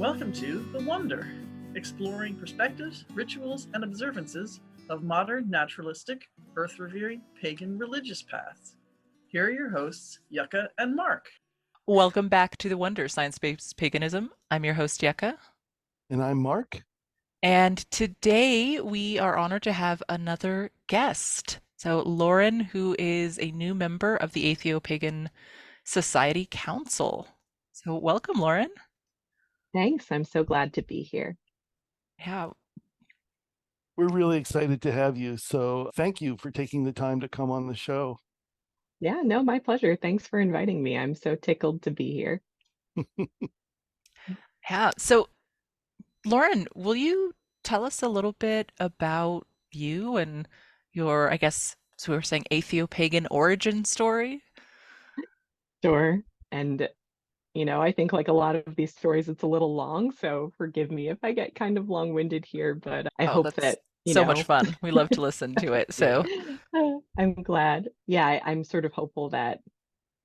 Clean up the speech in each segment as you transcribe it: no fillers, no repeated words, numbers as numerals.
Welcome to The Wonder, exploring perspectives, rituals, and observances of modern, naturalistic, earth-revering, pagan religious paths. Here are your hosts, Yucca and Mark. Welcome back to The Wonder, Science-Based Paganism. I'm your host, Yucca. And I'm Mark. And today we are honored to have another guest. So Lauren, who is a new member of the Atheopagan Society Council. So welcome, Lauren. Thanks. I'm so glad to be here. Yeah. We're really excited to have you. So thank you for taking the time to come on the show. Yeah, no, my pleasure. Thanks for inviting me. I'm so tickled to be here. Yeah. So Lauren, will you tell us a little bit about you and your, I guess, so we were saying Atheopagan origin story? Sure. And, I think like a lot of these stories, it's a little long, so forgive me if I get kind of long-winded here, but I Oh, hope that's that, so much fun. We love to listen to it. So, I'm glad. Yeah, I'm sort of hopeful that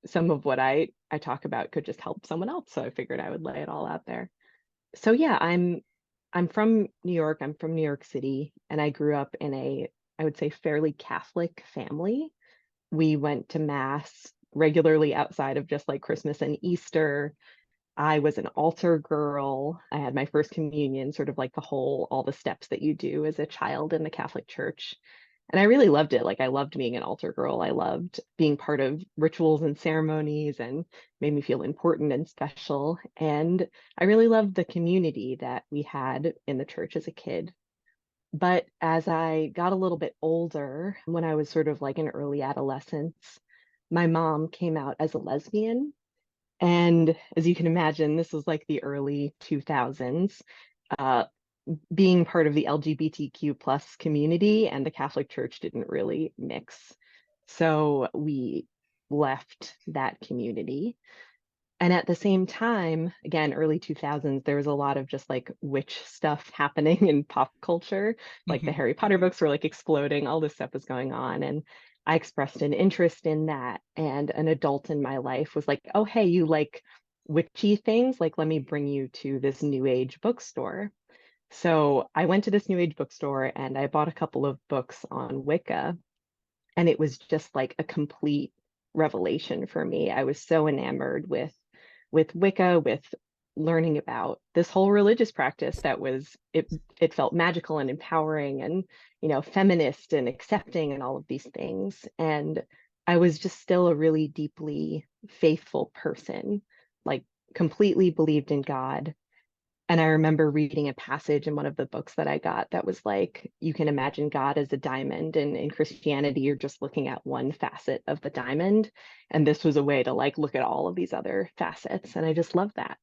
some of what I talk about could just help someone else. So I figured I would lay it all out there. So yeah, I'm from New York. I'm from New York City, and I grew up in I would say, fairly Catholic family. We went to mass regularly outside of just like Christmas and Easter. I was an altar girl. I had my first communion, sort of like all the steps that you do as a child in the Catholic Church. And I really loved it. Like I loved being an altar girl. I loved being part of rituals and ceremonies and made me feel important and special. And I really loved the community that we had in the church as a kid. But as I got a little bit older, when I was sort of like in early adolescence, my mom came out as a lesbian. And as you can imagine, this was like the early 2000s. Uh, Being part of the LGBTQ plus community and the Catholic Church didn't really mix. So we left that community. And at the same time, again, early 2000s, there was a lot of just like witch stuff happening in pop culture. Like the mhm. Harry Potter books were like exploding, all this stuff was going on. And I expressed an interest in that. And an adult in my life was like, oh, hey, you like witchy things? Like, let me bring you to this new age bookstore. So I went to this new age bookstore and I bought a couple of books on Wicca. And it was just like a complete revelation for me. I was so enamored with Wicca, with learning about this whole religious practice that it felt magical and empowering and feminist and accepting and all of these things. And I was just still a really deeply faithful person, like completely believed in God. And I remember reading a passage in one of the books that I got that was like, you can imagine God as a diamond, and in Christianity, you're just looking at one facet of the diamond. And this was a way to like look at all of these other facets. And I just love that.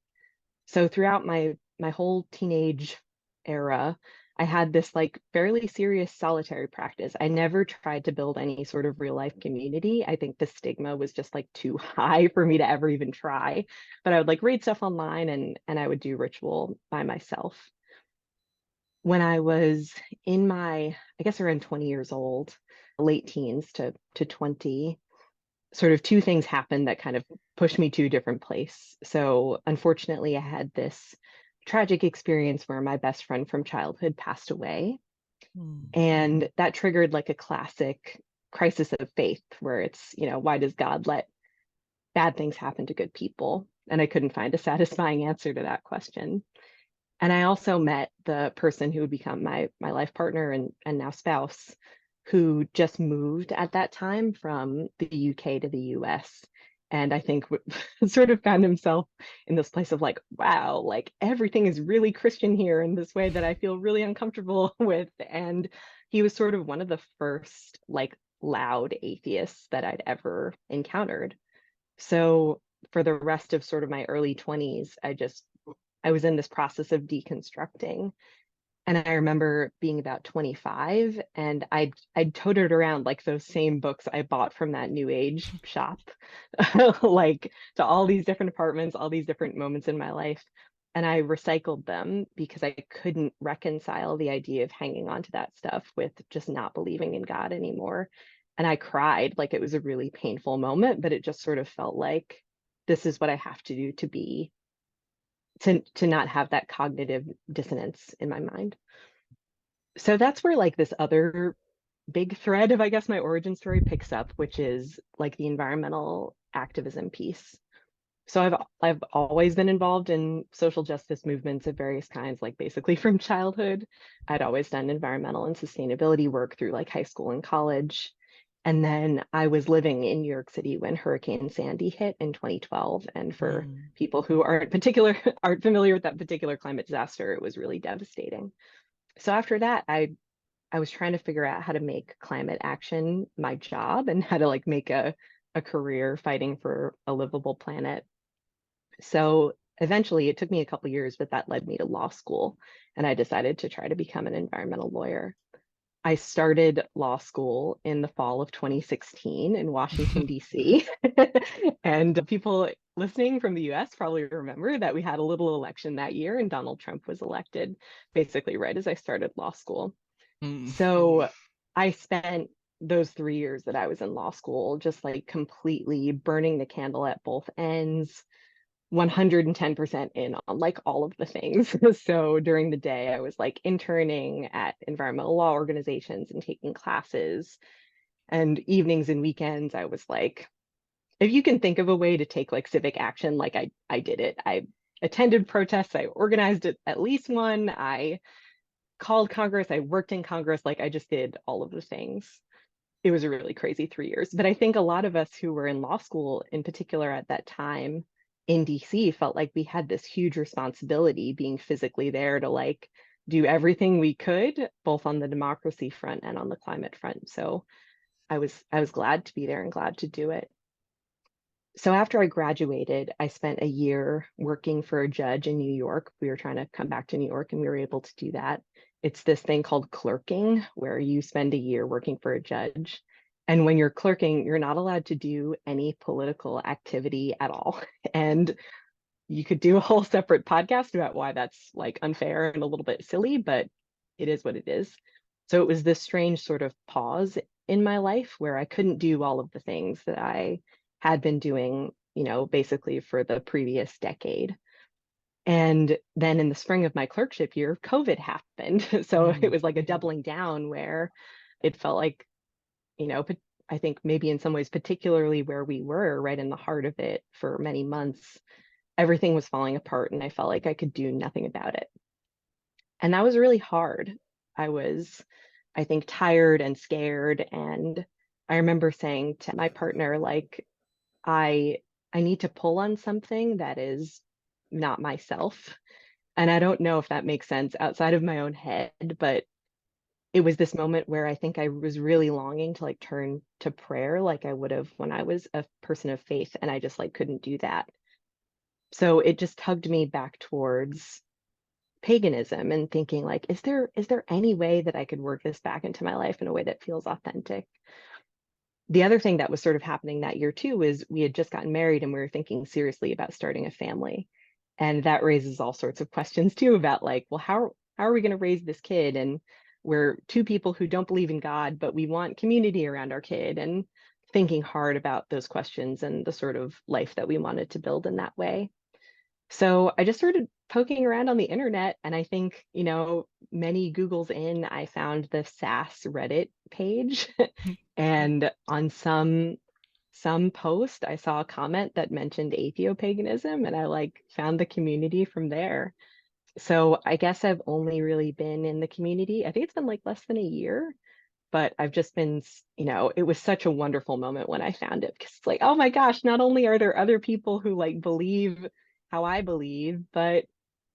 So throughout my whole teenage era, I had this like fairly serious solitary practice. I never tried to build any sort of real life community. I think the stigma was just like too high for me to ever even try. But I would like read stuff online and I would do ritual by myself. When I was in I guess around 20 years old, late teens to 20, sort of two things happened that kind of pushed me to a different place. So unfortunately, I had this tragic experience where my best friend from childhood passed away. Mm. And that triggered like a classic crisis of faith where it's, why does God let bad things happen to good people? And I couldn't find a satisfying answer to that question. And I also met the person who would become my life partner and now spouse, who just moved at that time from the UK to the US. And I think sort of found himself in this place of like, wow, like everything is really Christian here in this way that I feel really uncomfortable with. And he was sort of one of the first like loud atheists that I'd ever encountered. So for the rest of sort of my early 20s, I was in this process of deconstructing. And I remember being about 25 and I'd toted around like those same books I bought from that new age shop, like to all these different apartments, all these different moments in my life. And I recycled them because I couldn't reconcile the idea of hanging on to that stuff with just not believing in God anymore. And I cried, like it was a really painful moment, but it just sort of felt like this is what I have to do to be to not have that cognitive dissonance in my mind. So that's where like this other big thread of, I guess, my origin story picks up, which is like the environmental activism piece. So I've always been involved in social justice movements of various kinds, like basically from childhood. I'd always done environmental and sustainability work through like high school and college. And then I was living in New York City when Hurricane Sandy hit in 2012. And for Mm. people who aren't familiar with that particular climate disaster, it was really devastating. So after that, I was trying to figure out how to make climate action my job and how to like make a career fighting for a livable planet. So eventually it took me a couple years, but that led me to law school. And I decided to try to become an environmental lawyer. I started law school in the fall of 2016 in Washington, D.C. And people listening from the US probably remember that we had a little election that year and Donald Trump was elected basically right as I started law school. Mm. So I spent those 3 years that I was in law school just like completely burning the candle at both ends, 110% in on like all of the things. So during the day, I was like interning at environmental law organizations and taking classes. And evenings and weekends, I was like, if you can think of a way to take like civic action, like I did it. I attended protests, I organized at least one, I called Congress, I worked in Congress, like I just did all of the things. It was a really crazy 3 years. But I think a lot of us who were in law school, in particular at that time in DC, felt like we had this huge responsibility being physically there to like do everything we could, both on the democracy front and on the climate front. So I was glad to be there and glad to do it. So after I graduated, I spent a year working for a judge in New York. We were trying to come back to New York and we were able to do that. It's this thing called clerking, where you spend a year working for a judge. And when you're clerking, you're not allowed to do any political activity at all. And you could do a whole separate podcast about why that's like unfair and a little bit silly, but it is what it is. So it was this strange sort of pause in my life where I couldn't do all of the things that I had been doing, basically for the previous decade. And then in the spring of my clerkship year, COVID happened. So it was like a doubling down where it felt like, I think maybe in some ways, particularly where we were right in the heart of it for many months, everything was falling apart and I felt like I could do nothing about it. And that was really hard. I was, I think, tired and scared. And I remember saying to my partner, like, I I need to pull on something that is not myself. And I don't know if that makes sense outside of my own head, but it was this moment where I think I was really longing to like turn to prayer like I would have when I was a person of faith, and I just like couldn't do that. So it just tugged me back towards paganism and thinking like, is there any way that I could work this back into my life in a way that feels authentic? The other thing that was sort of happening that year too is we had just gotten married and we were thinking seriously about starting a family. And that raises all sorts of questions too about like, well, how are we going to raise this kid? And we're two people who don't believe in God, but we want community around our kid, and thinking hard about those questions and the sort of life that we wanted to build in that way. So I just started poking around on the internet, and I think, many Googles in, I found the SAS Reddit page. And on some post, I saw a comment that mentioned atheopaganism, and I like found the community from there. So I guess I've only really been in the community. I think it's been like less than a year, but I've just been, it was such a wonderful moment when I found it, because it's like, oh my gosh, not only are there other people who like believe how I believe, but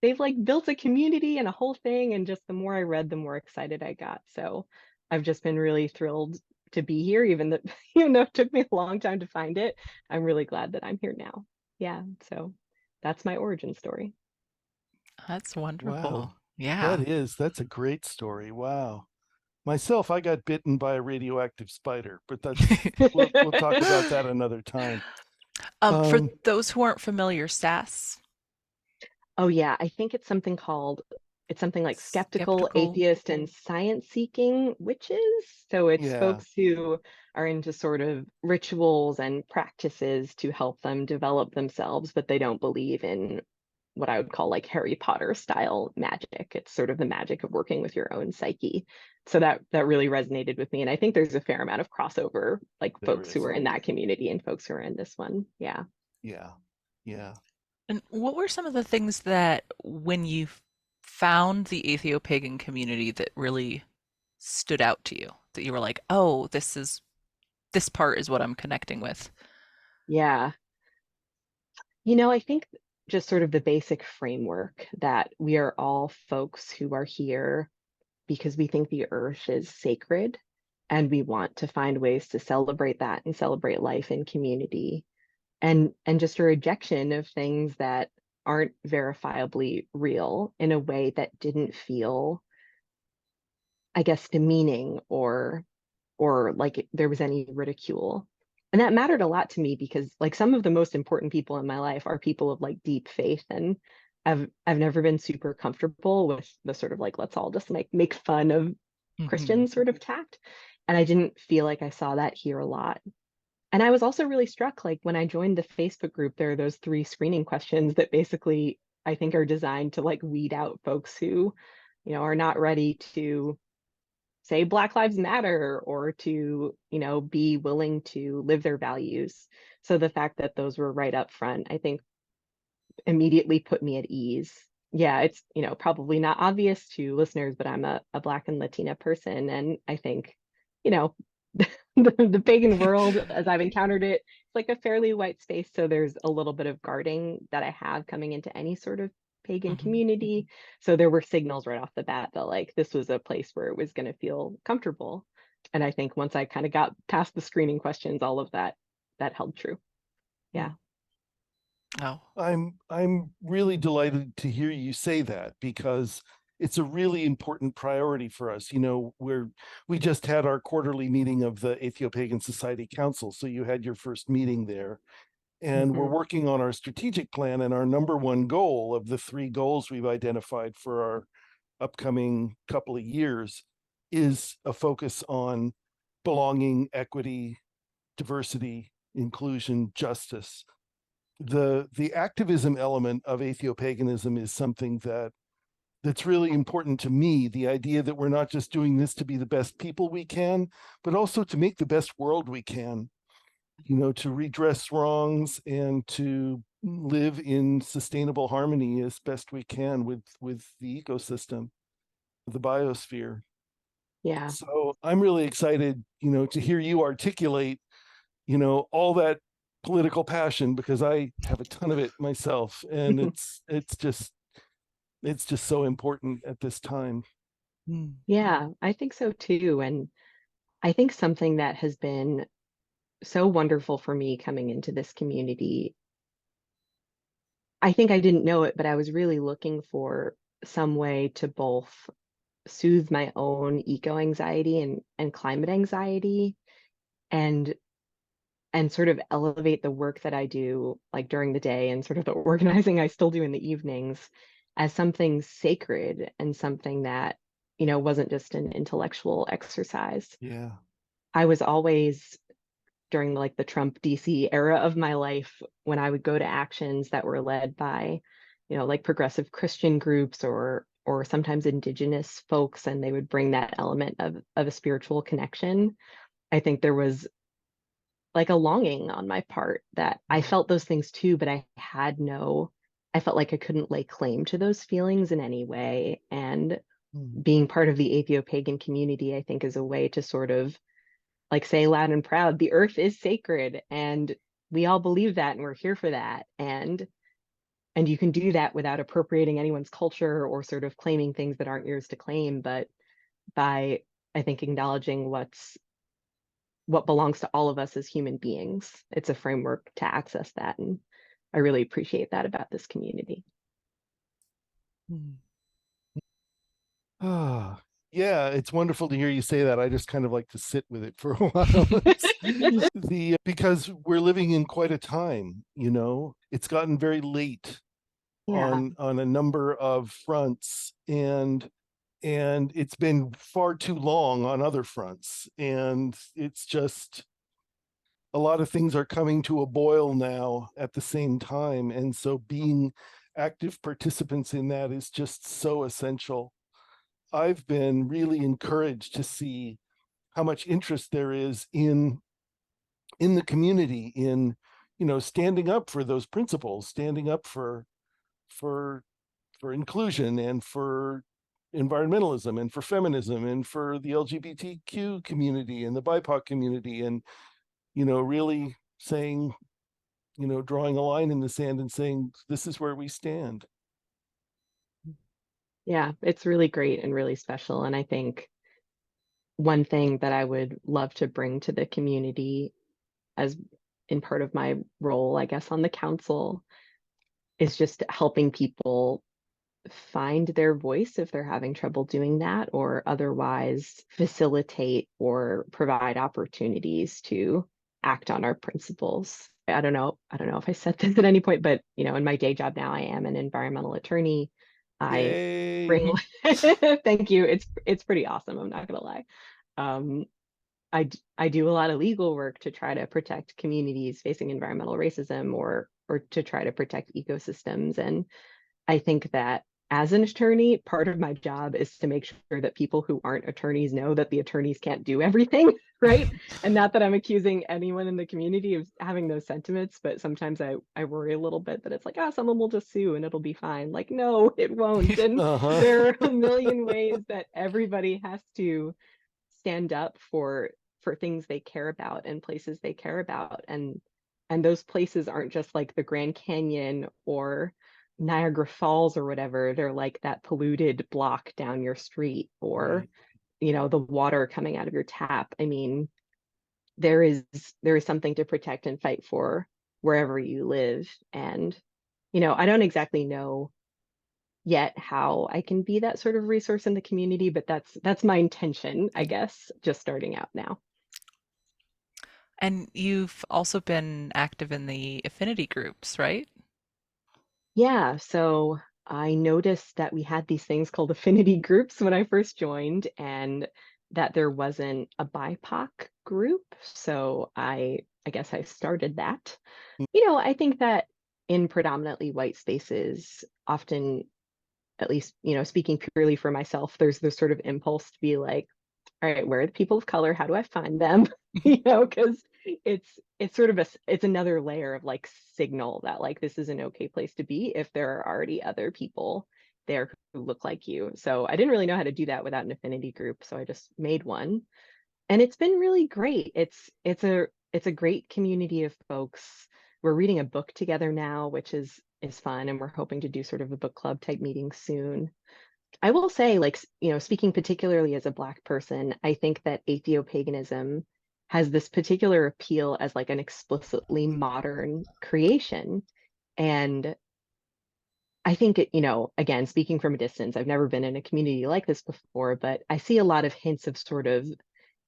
they've like built a community and a whole thing. And just the more I read, the more excited I got. So I've just been really thrilled to be here, even that, it took me a long time to find it. I'm really glad that I'm here now. Yeah. So that's my origin story. That's wonderful. Wow. Yeah. That's a great story. Wow. Myself, I got bitten by a radioactive spider, but we'll talk about that another time. For those who aren't familiar, SAS. Oh yeah, I think it's something like skeptical, atheist, and science-seeking witches. So it's Yeah. folks who are into sort of rituals and practices to help them develop themselves, but they don't believe in what I would call like Harry Potter style magic. It's sort of the magic of working with your own psyche. So that really resonated with me. And I think there's a fair amount of crossover, like There folks who is. are in that community and folks who are in this one. Yeah. Yeah. Yeah. And what were some of the things that when you found the Atheopagan community that really stood out to you? That you were like, oh, this part is what I'm connecting with. Yeah. I think just sort of the basic framework that we are all folks who are here because we think the earth is sacred and we want to find ways to celebrate that and celebrate life in community, and just a rejection of things that aren't verifiably real in a way that didn't feel, I guess, demeaning or like there was any ridicule. And that mattered a lot to me because like some of the most important people in my life are people of like deep faith, and I've never been super comfortable with the sort of like let's all just like make fun of Mhm. Christians sort of tact. And I didn't feel like I saw that here a lot. And I was also really struck, like when I joined the Facebook group, there are those 3 screening questions that basically I think are designed to like weed out folks who, are not ready to say Black Lives Matter or to, be willing to live their values. So the fact that those were right up front, I think immediately put me at ease. Yeah, it's, probably not obvious to listeners, but I'm a Black and Latina person. And I think, you know, the pagan world, as I've encountered it, it's like a fairly white space. So there's a little bit of guarding that I have coming into any sort of pagan Mhm. community. So there were signals right off the bat that like this was a place where it was going to feel comfortable. And I think once I kind of got past the screening questions, all of that held true. Yeah. Oh. I'm really delighted to hear you say that because it's a really important priority for us. We just had our quarterly meeting of the Atheopagan Society Council. So you had your first meeting there. And we're Mhm. working on our strategic plan, and our number one goal of the 3 goals we've identified for our upcoming couple of years is a focus on belonging, equity, diversity, inclusion, justice. The activism element of atheopaganism is something that's really important to me. The idea that we're not just doing this to be the best people we can, but also to make the best world we can, to redress wrongs and to live in sustainable harmony as best we can with the ecosystem, the biosphere. Yeah. So I'm really excited, to hear you articulate, all that political passion, because I have a ton of it myself, and it's just so important at this time. Mm. Yeah, I think so too. And I think something that has been so wonderful for me coming into this community, I think I didn't know it, but I was really looking for some way to both soothe my own eco anxiety and climate anxiety, and sort of elevate the work that I do like during the day and sort of the organizing I still do in the evenings as something sacred and something that, wasn't just an intellectual exercise. Yeah. I was always during like the Trump DC era of my life when I would go to actions that were led by, like progressive Christian groups or sometimes indigenous folks, and they would bring that element of a spiritual connection. I think there was like a longing on my part that I felt those things too, but I felt like I couldn't lay claim to those feelings in any way. And Mm. being part of the Atheopagan community, I think, is a way to sort of like say loud and proud, the earth is sacred and we all believe that and we're here for that. And you can do that without appropriating anyone's culture or sort of claiming things that aren't yours to claim, but by, I think, acknowledging what belongs to all of us as human beings. It's a framework to access that. And I really appreciate that about this community. Mm. Ah, yeah, it's wonderful to hear you say that. I just kind of like to sit with it for a while. Because we're living in quite a time, it's gotten very late Yeah. on a number of fronts, and it's been far too long on other fronts, and it's just a lot of things are coming to a boil now at the same time. And so being active participants in that is just so essential. I've been really encouraged to see how much interest there is in the community, in standing up for those principles, standing up for inclusion and for environmentalism and for feminism and for the LGBTQ community and the BIPOC community, and really saying, drawing a line in the sand and saying, this is where we stand. Yeah, it's really great and really special. And I think one thing that I would love to bring to the community as in part of my role, I guess, on the council is just helping people find their voice if they're having trouble doing that, or otherwise facilitate or provide opportunities to act on our principles. I don't know if I said this at any point, but in my day job now, I am an environmental attorney. I bring thank you. It's pretty awesome, I'm not gonna lie. I do a lot of legal work to try to protect communities facing environmental racism, or to try to protect ecosystems. And I think that as an attorney, part of my job is to make sure that people who aren't attorneys know that the attorneys can't do everything, right? And not that I'm accusing anyone in the community of having those sentiments, but sometimes I worry a little bit that it's like, someone will just sue and it'll be fine. Like, no, it won't. And there are a million ways that everybody has to stand up for things they care about and places they care about. And those places aren't just like the Grand Canyon or Niagara Falls or whatever. They're like that polluted block down your street, or the water coming out of your tap. I mean, there is something to protect and fight for wherever you live. And I don't exactly know yet how I can be that sort of resource in the community, but that's my intention, I guess, just starting out now. And you've also been active in the affinity groups, right? Yeah, so I noticed that we had these things called affinity groups when I first joined, and that there wasn't a BIPOC group. So I guess I started that. I think that in predominantly white spaces, often, at least, speaking purely for myself, there's this sort of impulse to be like, all right, where are the people of color? How do I find them? Because it's sort of it's another layer of like signal that like this is an okay place to be if there are already other people there who look like you. So I didn't really know how to do that without an affinity group, so I just made one, and it's been really great. It's a great community of folks. We're reading a book together now, which is fun, and we're hoping to do sort of a book club type meeting soon. I will say, like, speaking particularly as a Black person, I think that atheopaganism has this particular appeal as like an explicitly modern creation. And I think again, speaking from a distance, I've never been in a community like this before, but I see a lot of hints of sort of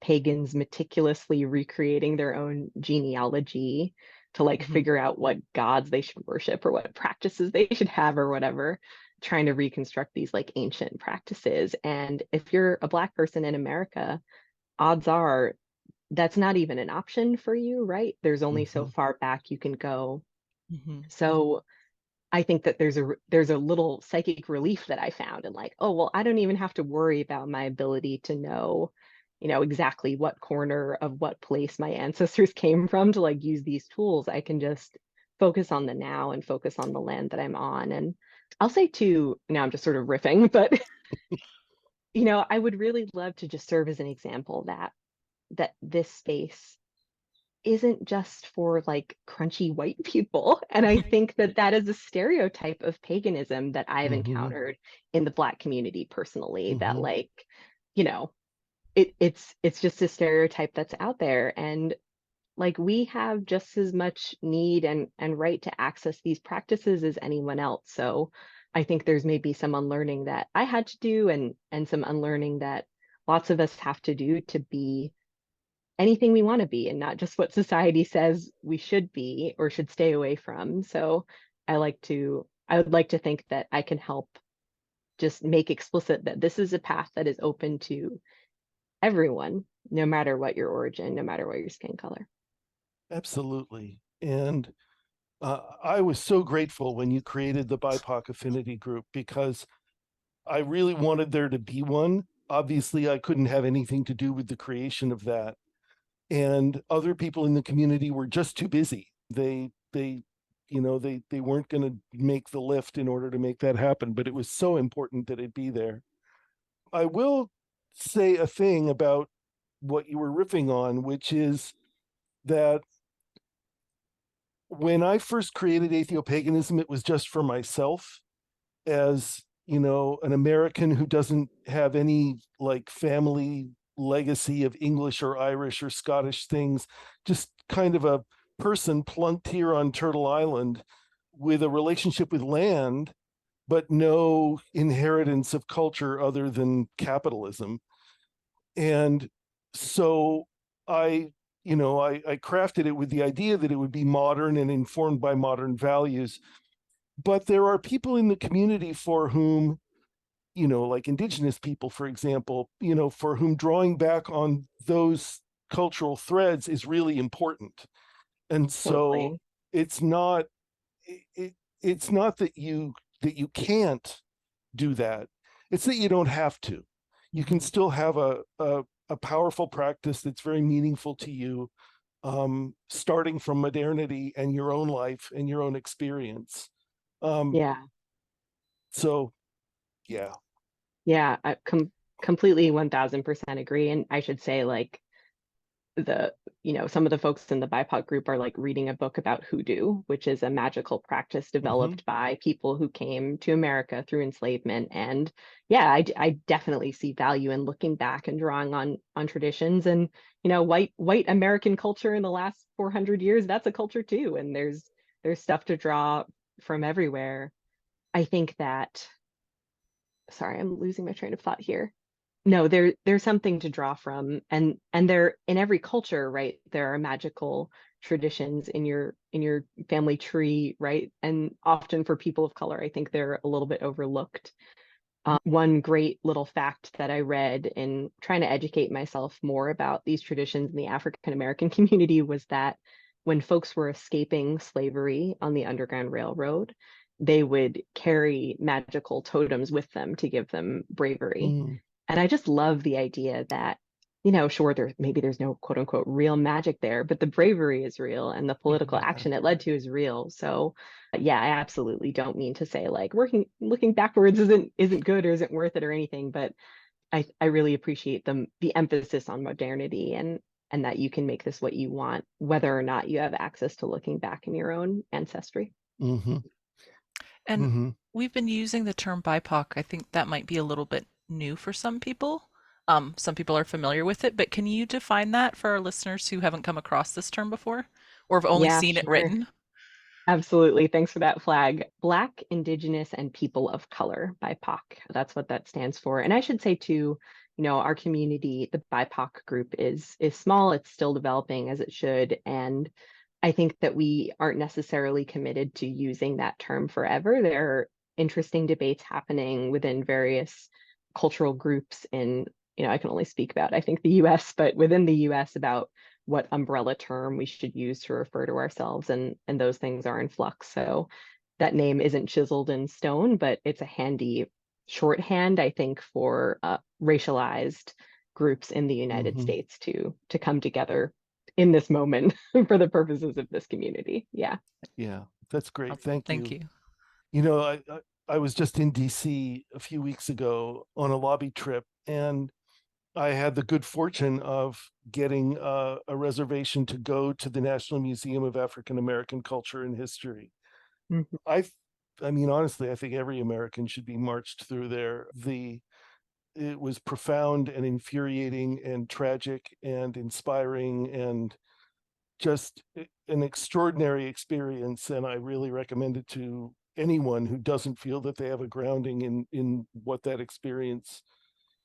pagans meticulously recreating their own genealogy to like figure out what gods they should worship or what practices they should have or whatever, trying to reconstruct these like ancient practices. And if you're a Black person in America, odds are that's not even an option for you, right? There's only so far back you can go. So I think that there's a little psychic relief that I found, and like, oh, well, I don't even have to worry about my ability to know, exactly what corner of what place my ancestors came from to like use these tools. I can just focus on the now and focus on the land that I'm on. And I'll say too, now I'm just sort of riffing, but I would really love to just serve as an example that this space isn't just for like crunchy white people. And I think that is a stereotype of paganism that I've encountered in the Black community personally, that like, it's just a stereotype that's out there. And like we have just as much need and right to access these practices as anyone else. So I think there's maybe some unlearning that I had to do, and some unlearning that lots of us have to do to be anything we want to be, and not just what society says we should be or should stay away from. So I would like to think that I can help just make explicit that this is a path that is open to everyone, no matter what your origin, no matter what your skin color. Absolutely. And I was so grateful when you created the BIPOC affinity group because I really wanted there to be one. Obviously, I couldn't have anything to do with the creation of that. And other people in the community were just too busy. They weren't going to make the lift in order to make that happen, but it was so important that it be there. I will say a thing about what you were riffing on, which is that when I first created Atheopaganism, it was just for myself as, an American who doesn't have any like family legacy of English or Irish or Scottish things, just kind of a person plunked here on Turtle Island with a relationship with land, but no inheritance of culture other than capitalism. And so I crafted it with the idea that it would be modern and informed by modern values. But there are people in the community for whom, like Indigenous people, for example, for whom drawing back on those cultural threads is really important. And so Totally. it's not it's not that you can't do that. It's that you don't have to. You can still have a powerful practice that's very meaningful to you, starting from modernity and your own life and your own experience. Yeah. So, yeah. Yeah. Completely 1000% agree. And I should say, like, some of the folks in the BIPOC group are like reading a book about hoodoo, which is a magical practice developed by people who came to America through enslavement. And yeah, I definitely see value in looking back and drawing on traditions. And white American culture in the last 400 years, that's a culture too. And there's stuff to draw from everywhere. I think that, sorry, I'm losing my train of thought here. No, there's something to draw from, and there, in every culture, right, there are magical traditions in your family tree, right? And often for people of color, I think they're a little bit overlooked. One great little fact that I read in trying to educate myself more about these traditions in the African American community was that when folks were escaping slavery on the Underground Railroad, they would carry magical totems with them to give them bravery. And I just love the idea that, sure, there's no quote unquote real magic there, but the bravery is real and the political action it led to is real. So yeah, I absolutely don't mean to say like looking backwards isn't good or isn't worth it or anything, but I really appreciate the emphasis on modernity and that you can make this what you want, whether or not you have access to looking back in your own ancestry. And we've been using the term BIPOC. I think that might be a little bit new for some people. Some people are familiar with it, but can you define that for our listeners who haven't come across this term before or have only Yeah, seen it sure. written? Absolutely. Thanks for that flag. Black, Indigenous, and People of Color, BIPOC. That's what that stands for. And I should say too, our community, the BIPOC group is small. It's still developing as it should. And I think that we aren't necessarily committed to using that term forever. There are interesting debates happening within various cultural groups in, I can only speak about, I think, the US, but within the US about what umbrella term we should use to refer to ourselves, and those things are in flux. So that name isn't chiseled in stone, but it's a handy shorthand, I think, for racialized groups in the United States to come together in this moment for the purposes of this community. Yeah. Yeah, that's great. Thank you. Thank you. I was just in DC a few weeks ago on a lobby trip, and I had the good fortune of getting a reservation to go to the National Museum of African American Culture and History. I mean, honestly, I think every American should be marched through there. It was profound and infuriating and tragic and inspiring and just an extraordinary experience. And I really recommend it to anyone who doesn't feel that they have a grounding in what that experience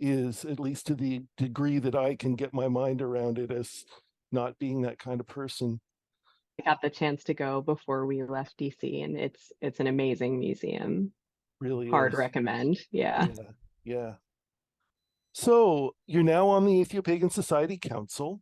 is, at least to the degree that I can get my mind around it as not being that kind of person. I got the chance to go before we left DC, and it's an amazing museum. Really Hard is. recommend. Yeah. Yeah. So you're now on the Atheopagan Society Council,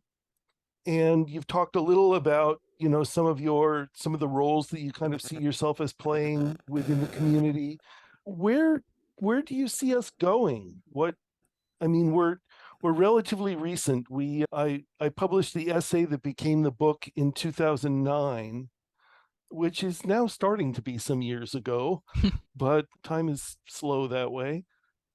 and you've talked a little about some of the roles that you kind of see yourself as playing within the community. Where do you see us going? We're relatively recent. I published the essay that became the book in 2009, which is now starting to be some years ago, but time is slow that way.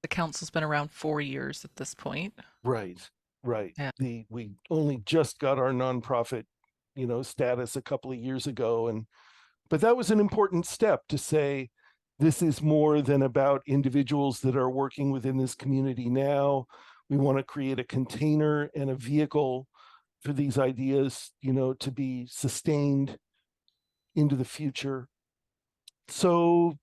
The council's been around 4 years at this point. Right. Yeah. We only just got our nonprofit, status a couple of years ago, but that was an important step to say this is more than about individuals that are working within this community now. We want to create a container and a vehicle for these ideas, to be sustained into the future. So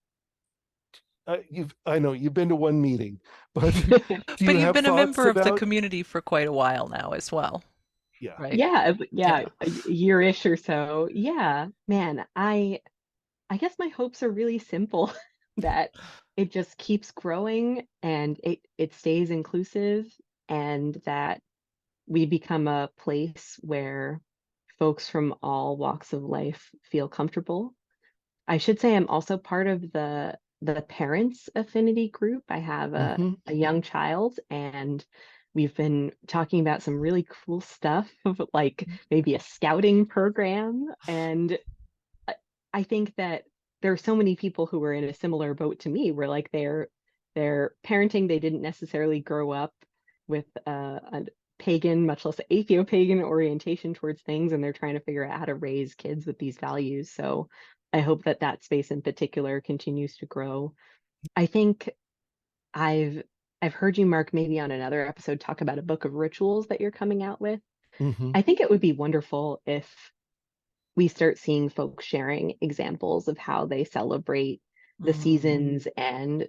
I know you've been to one meeting, but do you But you've have been a thoughts member of the about? community for quite a while now as well, Yeah. right? Yeah, Yeah. a year-ish or so. Yeah, man, I guess my hopes are really simple that it just keeps growing and it stays inclusive and that we become a place where folks from all walks of life feel comfortable. I should say I'm also part of the parents affinity group. I have Mm-hmm. a young child and we've been talking about some really cool stuff like maybe a scouting program. And I think that there are so many people who are in a similar boat to me where like they're parenting, they didn't necessarily grow up with a pagan, much less Atheopagan orientation towards things, and they're trying to figure out how to raise kids with these values. So I hope that that space in particular continues to grow. I think I've I've heard you, Mark, maybe on another episode talk about a book of rituals that you're coming out with. Mm-hmm. I think it would be wonderful if we start seeing folks sharing examples of how they celebrate the seasons and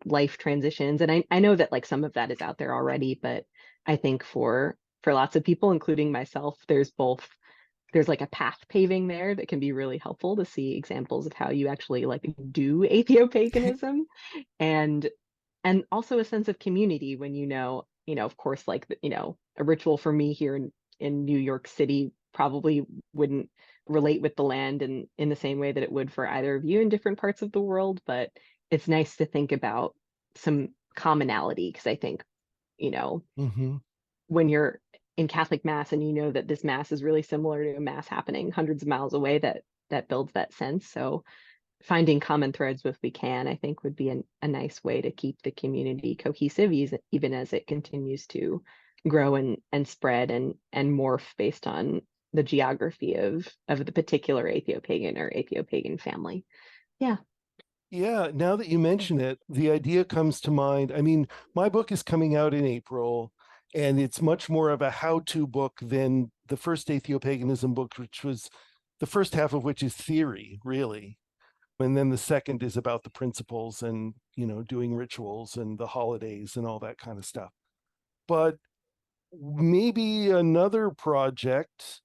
life transitions. And I know that like some of that is out there already, but I think for lots of people, including myself, there's like a path paving there that can be really helpful to see examples of how you actually like do atheopaganism and also a sense of community when of course like a ritual for me here in New York City probably wouldn't relate with the land in the same way that it would for either of you in different parts of the world, but it's nice to think about some commonality because I think, you know, Mm-hmm. when you're in Catholic Mass and you know that this Mass is really similar to a Mass happening hundreds of miles away, that builds that sense. So finding common threads if we can, I think would be a nice way to keep the community cohesive, even as it continues to grow and spread and morph based on the geography of the particular Atheopagan or Atheopagan family. Yeah. Yeah, now that you mention it, the idea comes to mind. I mean, my book is coming out in April, and it's much more of a how-to book than the first Atheopaganism book, which was the first half of which is theory, really. And then the second is about the principles and, doing rituals and the holidays and all that kind of stuff. But maybe another project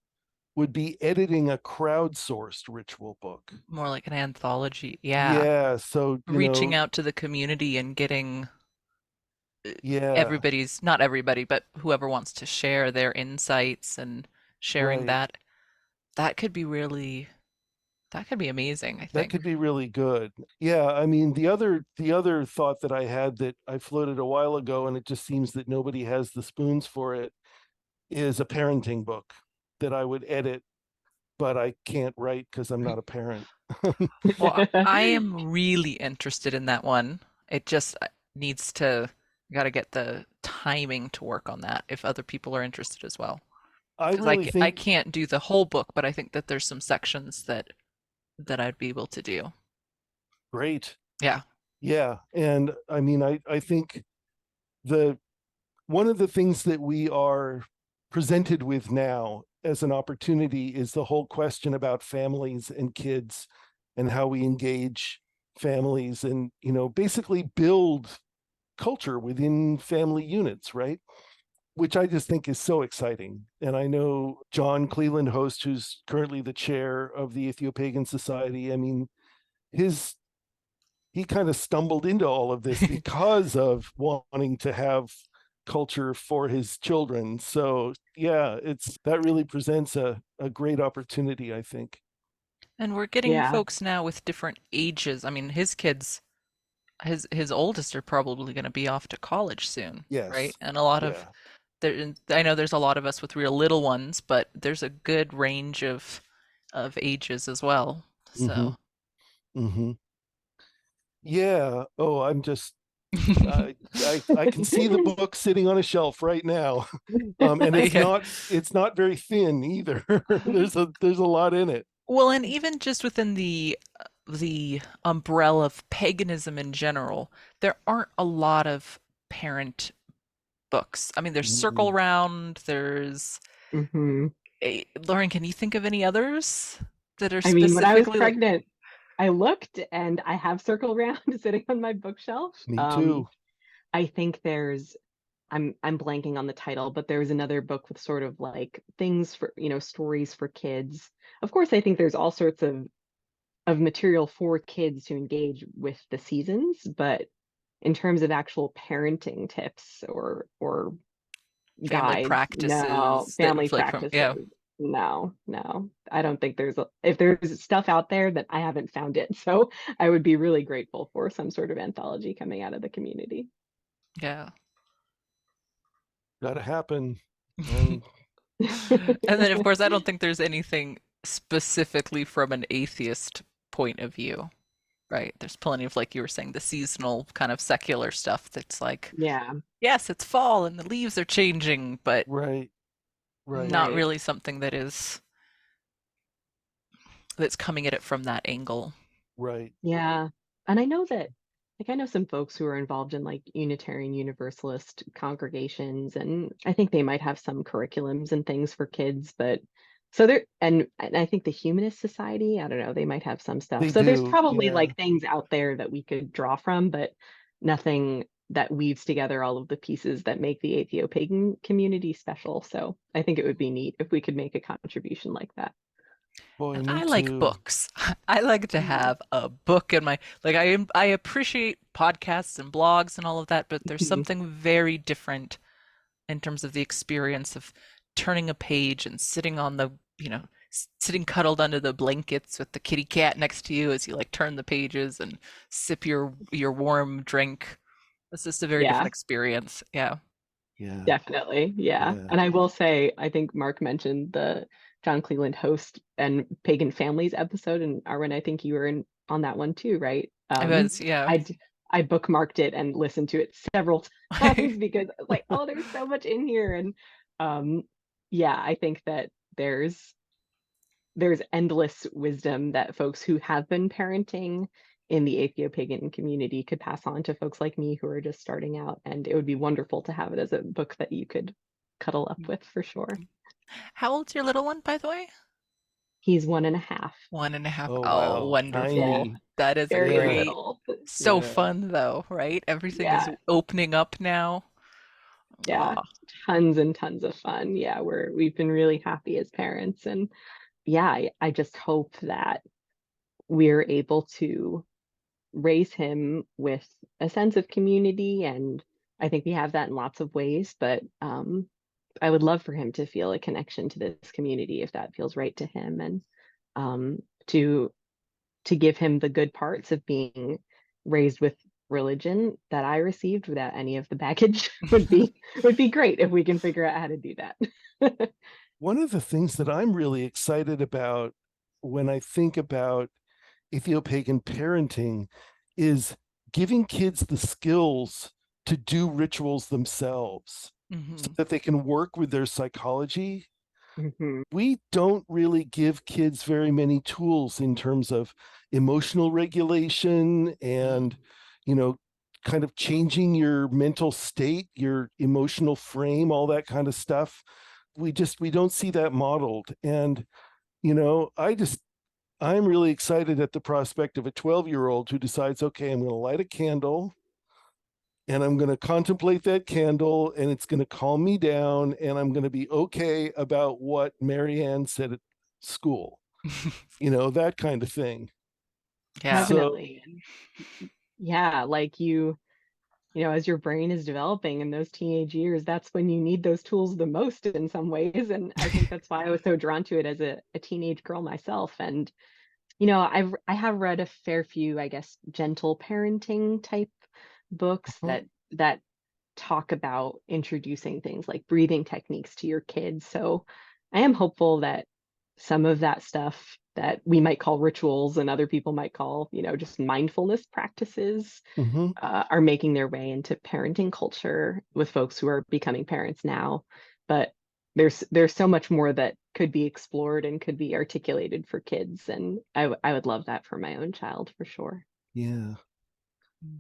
would be editing a crowdsourced ritual book. More like an anthology. Yeah. Yeah, so, Reaching out to the community and getting yeah, not everybody, but whoever wants to share their insights and sharing right. that could be amazing, I That think. could be really good. Yeah, I mean, the other thought that I had that I floated a while ago, and it just seems that nobody has the spoons for it, is a parenting book that I would edit, but I can't write because I'm not a parent. Well, I am really interested in that one. It just needs to, got to get the timing to work on that if other people are interested as well. I Because really I think can't do the whole book, but I think that there's some sections that I'd be able to do. great. Yeah. Yeah, and I mean, I think the one of the things that we are presented with now as an opportunity is the whole question about families and kids and how we engage families and, basically build culture within family units, right? Which I just think is so exciting. And I know John Cleland Host, who's currently the chair of the Atheopagan Society, I mean, he kind of stumbled into all of this because of wanting to have culture for his children. So yeah, that really presents a great opportunity, I think. And we're getting Yeah. folks now with different ages. I mean, his kids, his oldest are probably going to be off to college soon, right? Yes. And a lot of Yeah. there, I know there's a lot of us with real little ones, but there's a good range of ages as well. Mm-hmm. So, Mm-hmm. Yeah. Oh, I can see the book sitting on a shelf right now. And yeah. it's not very thin either. There's a lot in it. Well, and even just within the umbrella of paganism in general, there aren't a lot of parent books. I mean, there's Circle Mm-mm. Round, there's hmm Lauren, can you think of any others that are I mean, when I was specifically like, pregnant, I looked and I have Circle Round sitting on my bookshelf. Me too. I think I'm blanking on the title, but there's another book with sort of like things for, stories for kids. Of course, I think there's all sorts of material for kids to engage with the seasons, but in terms of actual parenting tips or family guides, no, practices that family like from yeah. practices. No. I don't think if there's stuff out there that I haven't found it. So I would be really grateful for some sort of anthology coming out of the community. Yeah. Gotta happen. And And then of course I don't think there's anything specifically from an atheist point of view, right? There's plenty of, like you were saying, the seasonal kind of secular stuff that's like, Yeah, yes, it's fall and the leaves are changing, but right. not right. really something that's coming at it from that angle. Right. Yeah. And I know that, like, I know some folks who are involved in like Unitarian Universalist congregations, and I think they might have some curriculums and things for kids, but so there, and I think the Humanist Society, I don't know, they might have some stuff. They So there's do. probably Yeah. like things out there that we could draw from, but nothing that weaves together all of the pieces that make the Atheopagan community special. So I think it would be neat if we could make a contribution like that. Boy, And me I like too. books. I like to Yeah. have a book in my like I appreciate podcasts and blogs and all of that, but there's something very different in terms of the experience of turning a page and sitting on the, sitting cuddled under the blankets with the kitty cat next to you as you like turn the pages and sip your warm drink. It's just a very Yeah. different experience. Yeah. Yeah. Definitely, yeah. Yeah. And I will say, I think Mark mentioned the John Cleveland host and Pagan Families episode, and Arwen, I think you were in on that one too, right? I was, yeah. I bookmarked it and listened to it several times because I was like, oh, there's so much in here. And yeah, I think that there's endless wisdom that folks who have been parenting in the Atheopagan community could pass on to folks like me who are just starting out. And it would be wonderful to have it as a book that you could cuddle up with for sure. How old's your little one, by the way? He's 1.5. 1.5. Oh Oh, wow. Yeah, wonderful. Tiny. That is a very Yeah. great, little. so Yeah. fun though, right? Everything is Yeah, opening up now. yeah. Aw. Tons and tons of fun. Yeah, we've been really happy as parents. And yeah, I just hope that we're able to raise him with a sense of community, and I think we have that in lots of ways, but I would love for him to feel a connection to this community if that feels right to him, and um, to give him the good parts of being raised with religion that I received without any of the baggage would be great if we can figure out how to do that. One of the things that I'm really excited about when I think about Ethiopian parenting is giving kids the skills to do rituals themselves so Hmm. that they can work with their psychology. Mhm. We don't really give kids very many tools in terms of emotional regulation and, you know, kind of changing your mental state, your emotional frame, all that kind of stuff. We don't see that modeled. And, I'm really excited at the prospect of a 12-year-old who decides, okay, I'm going to light a candle and I'm going to contemplate that candle and it's going to calm me down and I'm going to be okay about what Marianne said at school, that kind of thing. Yeah. So, Definitely. Yeah, like as your brain is developing in those teenage years, that's when you need those tools the most in some ways. And I think that's why I was so drawn to it as a teenage girl myself. And, I have read a fair few, I guess, gentle parenting type books Mhm. that talk about introducing things like breathing techniques to your kids. So I am hopeful that some of that stuff that we might call rituals and other people might call, just mindfulness practices, Mhm. are making their way into parenting culture with folks who are becoming parents now. But there's so much more that could be explored and could be articulated for kids, and I would love that for my own child for sure. Yeah.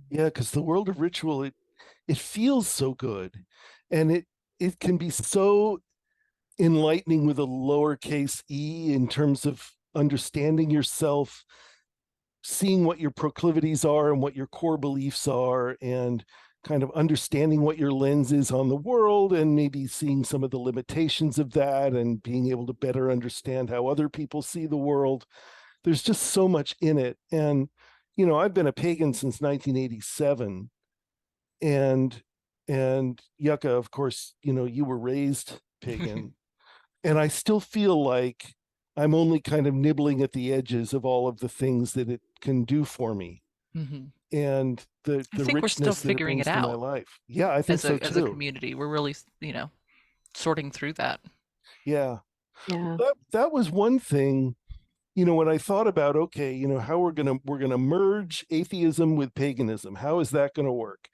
Yeah, because the world of ritual, it feels so good, and it can be so enlightening with a lowercase e in terms of understanding yourself, seeing what your proclivities are and what your core beliefs are, and kind of understanding what your lens is on the world, and maybe seeing some of the limitations of that and being able to better understand how other people see the world. There's just so much in it. And, I've been a pagan since 1987. And Yucca, of course, you were raised pagan. And I still feel like I'm only kind of nibbling at the edges of all of the things that it can do for me, Hmm. and the I the think we're still richness that it figuring it brings to my out life. Yeah, I think so as a too. community. We're really, sorting through that. Yeah. Yeah. That was one thing, when I thought about, okay, how we're gonna merge atheism with paganism. How is that gonna work?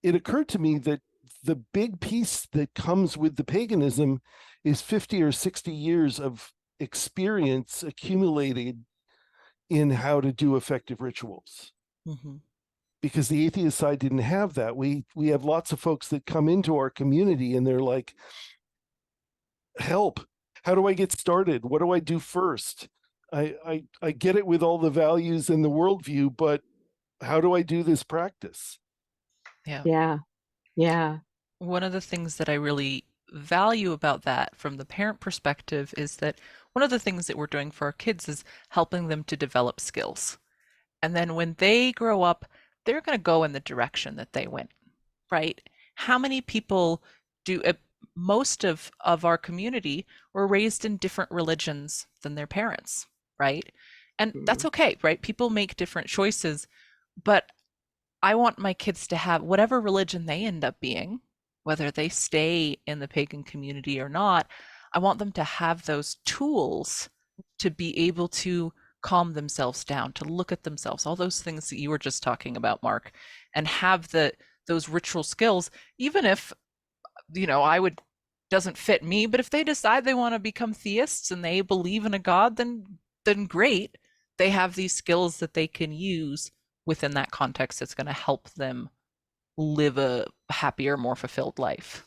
It occurred to me that the big piece that comes with the paganism is 50 or 60 years of experience accumulated in how to do effective rituals, Hmm. because the atheist side didn't have that. We have lots of folks that come into our community and they're like, help, how do I get started, what do I do first? I get it with all the values and the worldview, but how do I do this practice? Yeah. Yeah. Yeah. One of the things that I really value about that from the parent perspective is that one of the things that we're doing for our kids is helping them to develop skills. And then when they grow up, they're going to go in the direction that they went, right? How many people do most of our community were raised in different religions than their parents, right? And that's Mm. okay, right? People make different choices, but I want my kids to have whatever religion they end up being, whether they stay in the pagan community or not. I want them to have those tools to be able to calm themselves down, to look at themselves, all those things that you were just talking about, Mark, and have those ritual skills, even if, I would doesn't fit me, but if they decide they want to become theists and they believe in a god, then great. They have these skills that they can use within that context that's going to help them live a happier, more fulfilled life.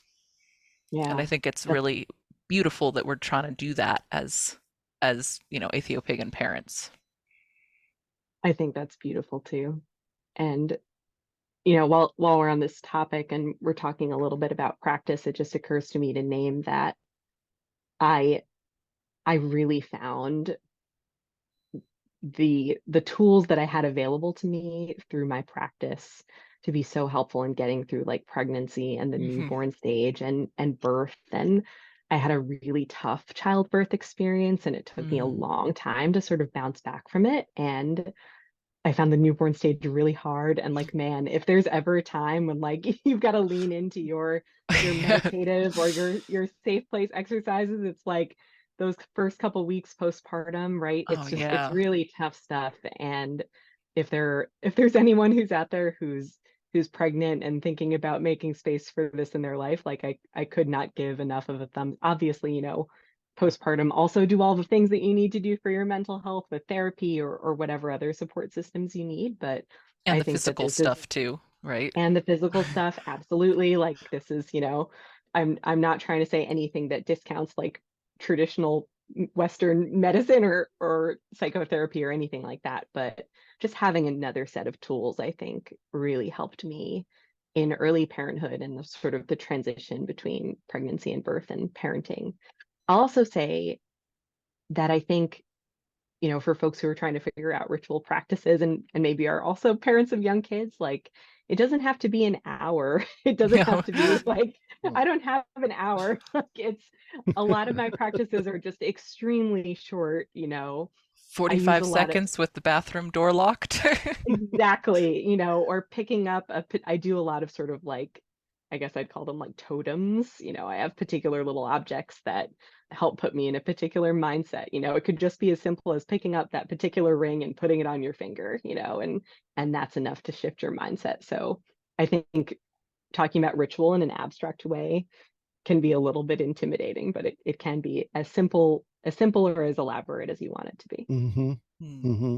And I Yeah. think it's That's, really beautiful that we're trying to do that as Atheopagan parents. I think that's beautiful too. And while we're on this topic and we're talking a little bit about practice, it just occurs to me to name that I I really found the tools that I had available to me through my practice to be so helpful in getting through like pregnancy and the Hmm. newborn stage and birth. And I had a really tough childbirth experience, and it took me a Mm. long time to sort of bounce back from it. And I found the newborn stage really hard. And like, man, if there's ever a time when like you've got to lean into your meditative or your safe place exercises, it's like those first couple weeks postpartum, right? Oh It's yeah. really tough stuff. And if there's anyone who's out there who's pregnant and thinking about making space for this in their life, like I could not give enough of a thumbs. Obviously, postpartum also do all the things that you need to do for your mental health with therapy or whatever other support systems you need. But And I the think that physical this is, stuff too, right? and the physical stuff, absolutely. Like this is, I'm not trying to say anything that discounts like traditional Western medicine or psychotherapy or anything like that. But just having another set of tools, I think, really helped me in early parenthood and the sort of the transition between pregnancy and birth and parenting. I'll also say that I think for folks who are trying to figure out ritual practices and maybe are also parents of young kids, like it doesn't have to be an hour. It doesn't have No. to be like, I don't have an hour. Like it's a lot of my practices are just extremely short, I use 45 a lot of seconds with the bathroom door locked. exactly, or picking up I do a lot of sort of like, I guess I'd call them like totems. I have particular little objects that help put me in a particular mindset. It could just be as simple as picking up that particular ring and putting it on your finger, and that's enough to shift your mindset. So I think talking about ritual in an abstract way can be a little bit intimidating, but it can be as simple or as elaborate as you want it to be. Mm-hmm. Hmm. Mm-hmm.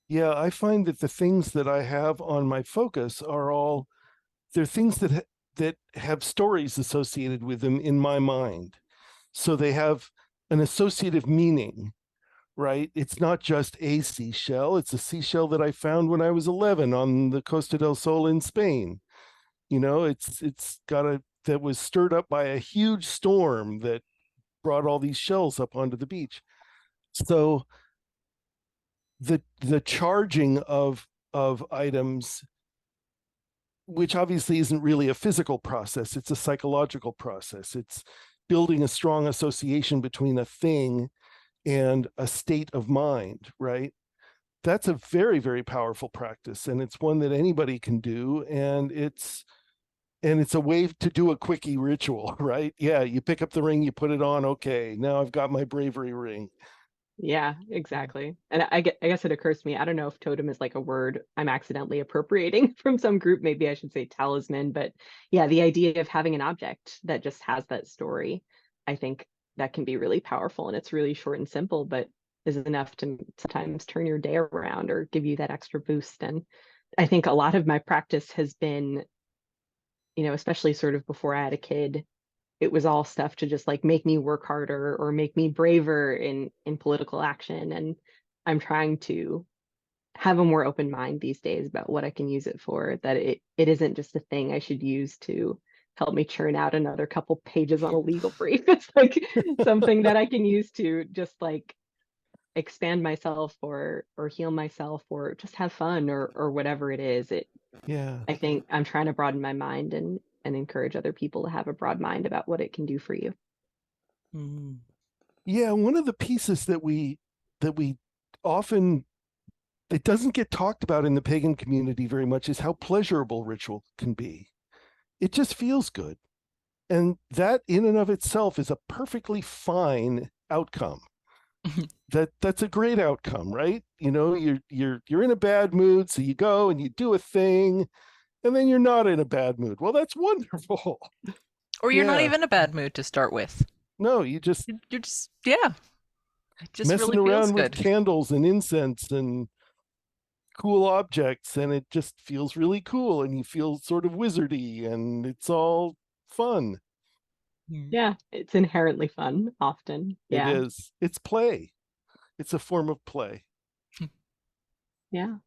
Yeah, I find that the things that I have on my focus are all they're things that have stories associated with them in my mind. So they have an associative meaning, right? It's not just a seashell. It's a seashell that I found when I was 11 on the Costa del Sol in Spain. It's got that was stirred up by a huge storm that brought all these shells up onto the beach. So the charging of items, which obviously isn't really a physical process, it's a psychological process. It's building a strong association between a thing and a state of mind, right? That's a very, very powerful practice, and it's one that anybody can do, and it's a way to do a quickie ritual, right? Yeah, you pick up the ring, you put it on. Okay, now I've got my bravery ring. Yeah, exactly. And I guess it occurs to me, I don't know if totem is like a word I'm accidentally appropriating from some group. Maybe I should say talisman, but yeah, the idea of having an object that just has that story, I think that can be really powerful, and it's really short and simple, but is enough to sometimes turn your day around or give you that extra boost. And I think a lot of my practice has been, especially sort of before I had a kid, it was all stuff to just like make me work harder or make me braver in political action. And I'm trying to have a more open mind these days about what I can use it for, that it isn't just a thing I should use to help me churn out another couple pages on a legal brief. It's like something that I can use to just like expand myself or heal myself or just have fun or whatever it is. Yeah. I think I'm trying to broaden my mind and encourage other people to have a broad mind about what it can do for you. Mm. Yeah, one of the pieces that we often it doesn't get talked about in the pagan community very much is how pleasurable ritual can be. It just feels good. And that in and of itself is a perfectly fine outcome. That's a great outcome, right? You're in a bad mood, so you go and you do a thing, and then you're not in a bad mood. Well, that's wonderful. Or you're not Yeah. even in a bad mood to start with. No, you're just You're just, yeah, it just messing really feels around with good. candles and incense and cool objects, and it just feels really cool, and you feel sort of wizardy, and it's all fun. Yeah, it's inherently fun often. It Yeah. is. It's play. It's a form of play. Yeah.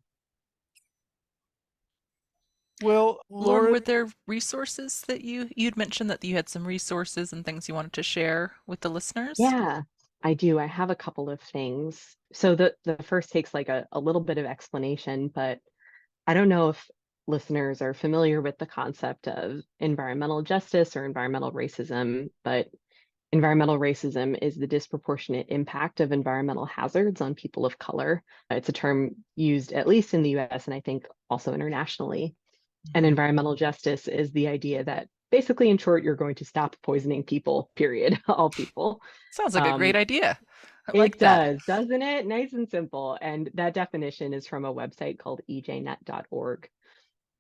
Well, Lauren, Lauren, were there resources that you'd mentioned that you had some resources and things you wanted to share with the listeners? Yeah, I do. I have a couple of things. So the first takes like a little bit of explanation, but I don't know if listeners are familiar with the concept of environmental justice or environmental racism, but environmental racism is the disproportionate impact of environmental hazards on people of color. It's a term used at least in the US and I think also internationally. And environmental justice is the idea that basically, in short, you're going to stop poisoning people, period, all people. Sounds like a great idea. I like It that. does, doesn't it? Nice and simple. And that definition is from a website called ejnet.org.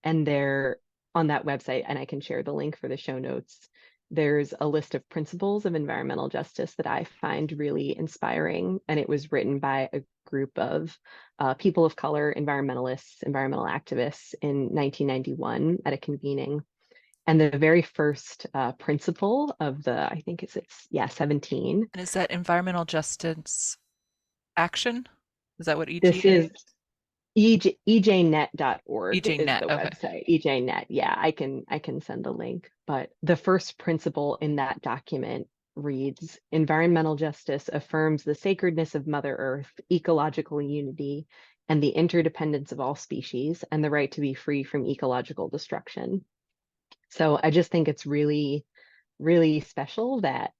And there on that website, and I can share the link for the show notes, there's a list of principles of environmental justice that I find really inspiring. And it was written by a group of people of color, environmentalists, environmental activists in 1991 at a convening. And the very first principle of I think it's 17. And is that environmental justice action? Is that what EG? This is ejnet.org is EJNet, the okay. website. EJNet. Yeah, I can send the link. But the first principle in that document reads, environmental justice affirms the sacredness of Mother Earth, ecological unity, and the interdependence of all species, and the right to be free from ecological destruction. So I just think it's really, really special that,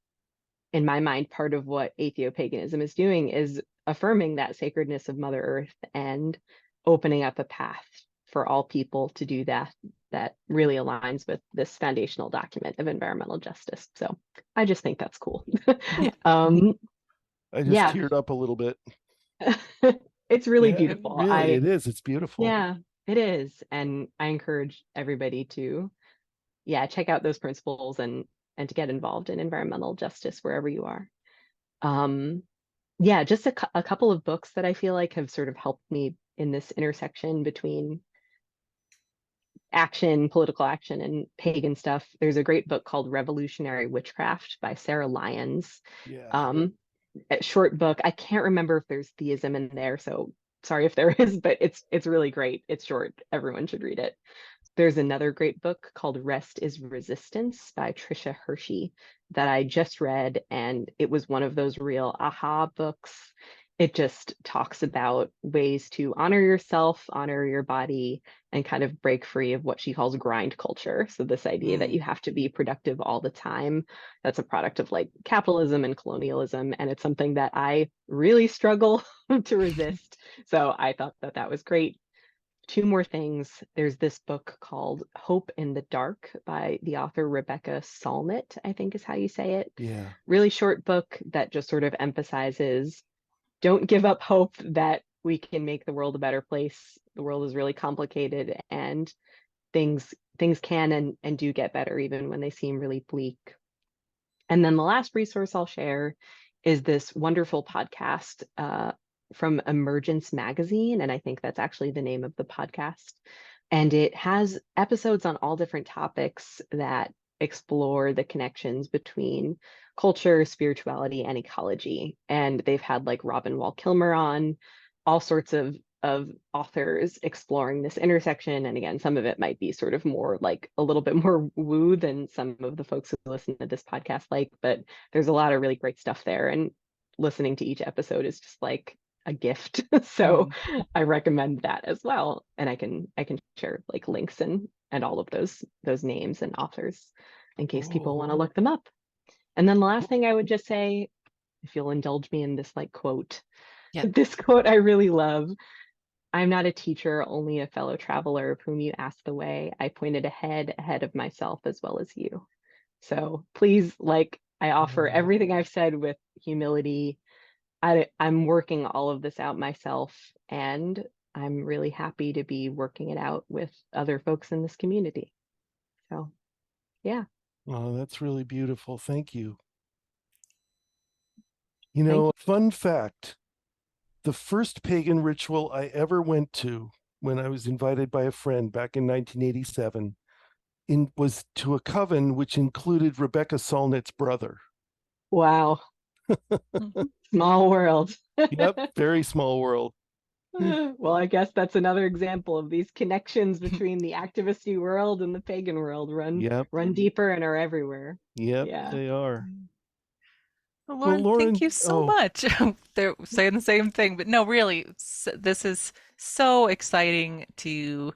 in my mind, part of what Atheopaganism is doing is affirming that sacredness of Mother Earth and opening up a path for all people to do that really aligns with this foundational document of environmental justice. So I just think that's cool. Yeah. I just Yeah. teared up a little bit. It's really Yeah, beautiful. really, it is. It's beautiful. Yeah, it is. And I encourage everybody to, check out those principles and to get involved in environmental justice wherever you are. Just a couple of books that I feel like have sort of helped me in this intersection between action, political action, and pagan stuff. There's a great book called Revolutionary Witchcraft by Sarah Lyons. Yeah. A short book. I can't remember if there's theism in there, so sorry if there is, but it's really great. It's short. Everyone should read it. There's another great book called Rest is Resistance by Tricia Hersey that I just read, and it was one of those real aha books. It just talks about ways to honor yourself, honor your body, and kind of break free of what she calls grind culture. So this idea that you have to be productive all the time, that's a product of like capitalism and colonialism, and it's something that I really struggle to resist. So I thought that that was great. Two more things. There's this book called Hope in the Dark by the author Rebecca Solnit, I think is how you say it. Yeah. Really short book that just sort of emphasizes, don't give up hope that we can make the world a better place. The world is really complicated, and things can and do get better even when they seem really bleak. And then the last resource I'll share is this wonderful podcast from Emergence Magazine, and I think that's actually the name of the podcast. And it has episodes on all different topics that explore the connections between culture, spirituality, and ecology. And they've had like Robin Wall Kilmer on, all sorts of authors exploring this intersection. And again, some of it might be sort of more like a little bit more woo than some of the folks who listen to this podcast like, but there's a lot of really great stuff there. And listening to each episode is just like a gift. So I recommend that as well. And I can share like links and all of those names and authors in case people want to look them up. And then the last thing I would just say, if you'll indulge me in this like quote, this quote I really love. I'm not a teacher, only a fellow traveler of whom you ask the way. I pointed ahead of myself as well as you. So please, like, I offer everything I've said with humility. I'm working all of this out myself, and I'm really happy to be working it out with other folks in this community. So, yeah. Oh, that's really beautiful. Thank you. You know, fun fact, the first pagan ritual I ever went to when I was invited by a friend back in 1987 was to a coven which included Rebecca Solnit's brother. Wow. Small world. Yep, very small world. Well, I guess that's another example of these connections between the activisty world and the pagan world. Run deeper and are everywhere. Yep, yeah. They are. Well, Lauren, thank you so much. They're saying the same thing, but no, really, this is so exciting to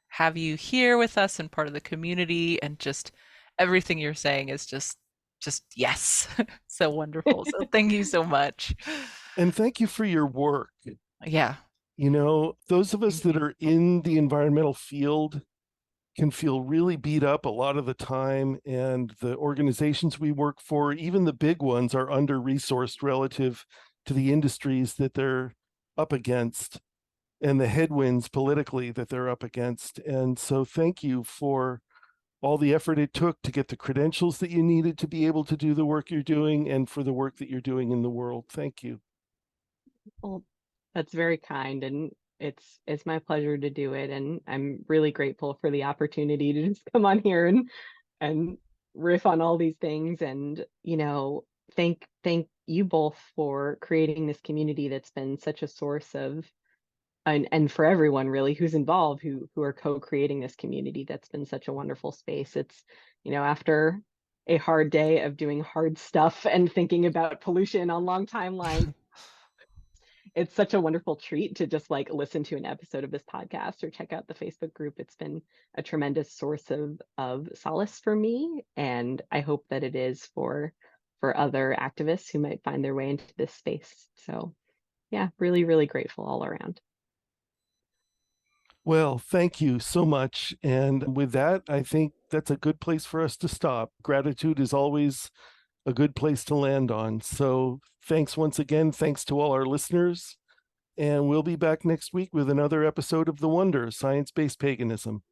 have you here with us and part of the community, and just everything you're saying is just yes, so wonderful. So thank you so much. And thank you for your work. Yeah. You know, those of us that are in the environmental field can feel really beat up a lot of the time, and the organizations we work for, even the big ones, are under-resourced relative to the industries that they're up against and the headwinds politically that they're up against. And so thank you for all the effort it took to get the credentials that you needed to be able to do the work you're doing, and for the work that you're doing in the world. Thank you. Well, that's very kind, and it's my pleasure to do it, and I'm really grateful for the opportunity to just come on here and riff on all these things. And thank you both for creating this community that's been such a source of, and for everyone really who's involved, who are co-creating this community, that's been such a wonderful space. It's after a hard day of doing hard stuff and thinking about pollution on long timelines. It's such a wonderful treat to just like listen to an episode of this podcast or check out the Facebook group. It's been a tremendous source of solace for me, and I hope that it is for other activists who might find their way into this space. So yeah, really, really grateful all around. Well, thank you so much. And with that, I think that's a good place for us to stop. Gratitude is always a good place to land on. So thanks once again. Thanks to all our listeners. And we'll be back next week with another episode of The Wonder, Science-Based Paganism.